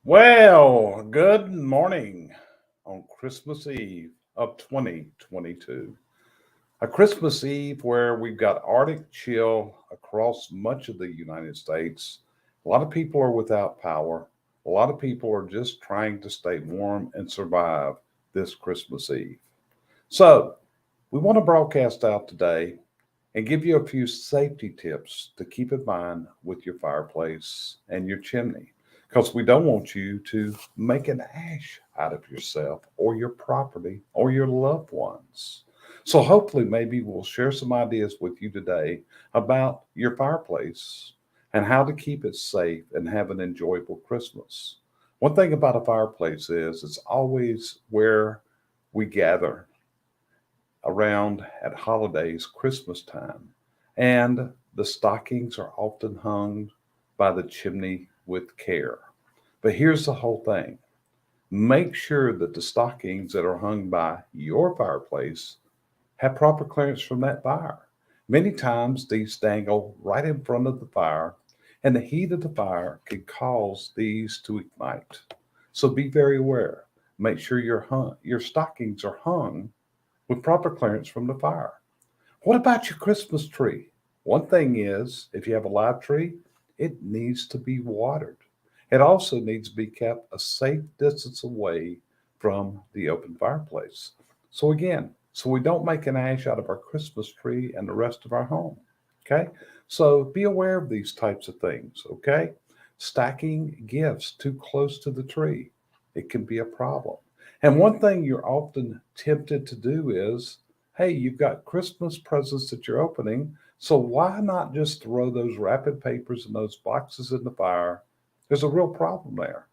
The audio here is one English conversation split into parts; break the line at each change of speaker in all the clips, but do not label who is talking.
Well, good morning on Christmas Eve of 2022. A Christmas Eve where we've got Arctic chill across much of the United States. A lot of people are without power. A lot of people are just trying to stay warm and survive this Christmas Eve. So, we want to broadcast out today and give you a few safety tips to keep in mind with your fireplace and your chimney. Because we don't want you to make an ash out of yourself or your property or your loved ones. So, hopefully, maybe we'll share some ideas with you today about your fireplace and how to keep it safe and have an enjoyable Christmas. One thing about a fireplace is it's always where we gather around at holidays, Christmas time, and the stockings are often hung by the chimney with care. But here's the whole thing: make sure that the stockings that are hung by your fireplace have proper clearance from that fire. Many times these dangle right in front of the fire, and the heat of the fire can cause these to ignite. So be very aware. Make sure your stockings are hung with proper clearance from the fire. What about your Christmas tree? One thing is, if you have a live tree, it needs to be watered. It also needs to be kept a safe distance away from the open fireplace. So, again, so we don't make an ash out of our Christmas tree and the rest of our home. Okay? So, be aware of these types of things. Okay? Stacking gifts too close to the tree, it can be a problem. And one thing you're often tempted to do is, hey, you've got Christmas presents that you're opening, so why not just throw those wrapping papers and those boxes in the fire? There's a real problem there.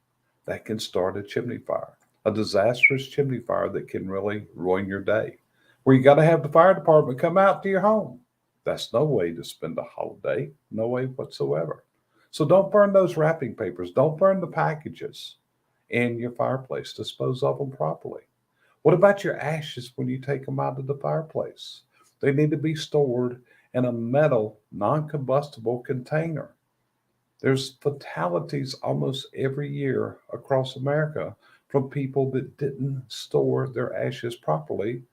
That can start a chimney fire, a disastrous chimney fire that can really ruin your day. Where you got to have the fire department come out to your home. That's no way to spend a holiday, no way whatsoever. So don't burn those wrapping papers, don't burn the packages in your fireplace. Dispose of them properly. What about your ashes when you take them out of the fireplace? They need to be stored in a metal, non combustible container. There's fatalities almost every year across America from people that didn't store their ashes properly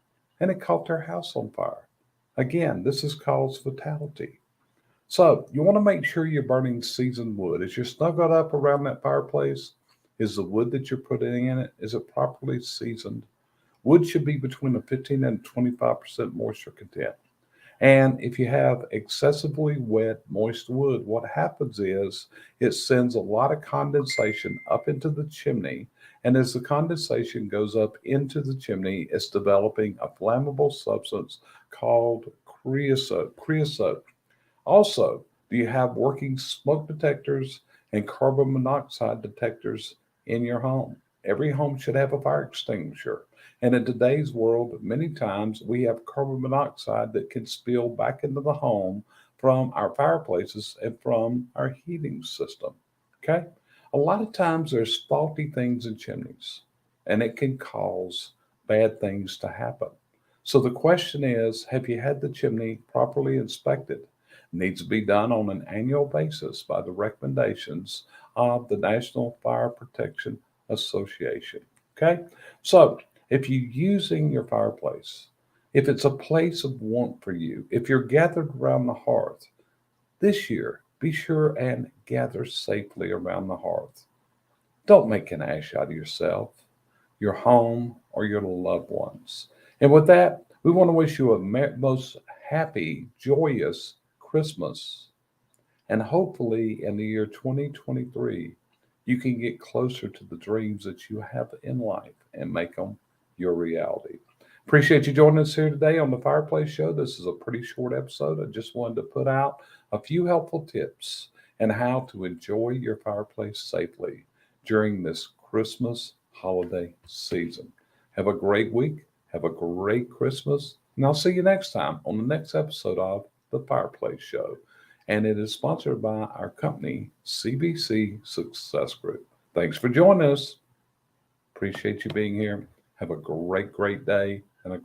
and it caught their house on fire. Again, this is called fatality. So you want to make sure you're burning seasoned wood. As you're snuggled up around that fireplace, is the wood that you're putting in it, is it properly seasoned? Wood should be between a 15 and 25% moisture content. And if you have excessively wet, moist wood, what happens is it sends a lot of condensation up into the chimney. And as the condensation goes up into the chimney, it's developing a flammable substance called creosote. Creosote. Also, do you have working smoke detectors and carbon monoxide detectors in your home? Every home should have a fire extinguisher. And in today's world, many times we have carbon monoxide that can spill back into the home from our fireplaces and from our heating system. Okay? A lot of times there's faulty things in chimneys, and it can cause bad things to happen. So the question is, have you had the chimney properly inspected? Needs to be done on an annual basis by the recommendations of the National Fire Protection Association. Okay? So if you're using your fireplace, if it's a place of warmth for you, if you're gathered around the hearth, this year, be sure and gather safely around the hearth. Don't make an ash out of yourself, your home, or your loved ones. And with that, we want to wish you a most happy, joyous Christmas. And hopefully, in the year 2023, you can get closer to the dreams that you have in life and make them your reality. Appreciate you joining us here today on the Fireplace Show. This is a pretty short episode. I just wanted to put out a few helpful tips and how to enjoy your fireplace safely during this Christmas holiday season. Have a great week. Have a great Christmas. And I'll see you next time on the next episode of the Fireplace Show. And it is sponsored by our company, CBC Success Group. Thanks for joining us. Appreciate you being here. Have a great, great day and a great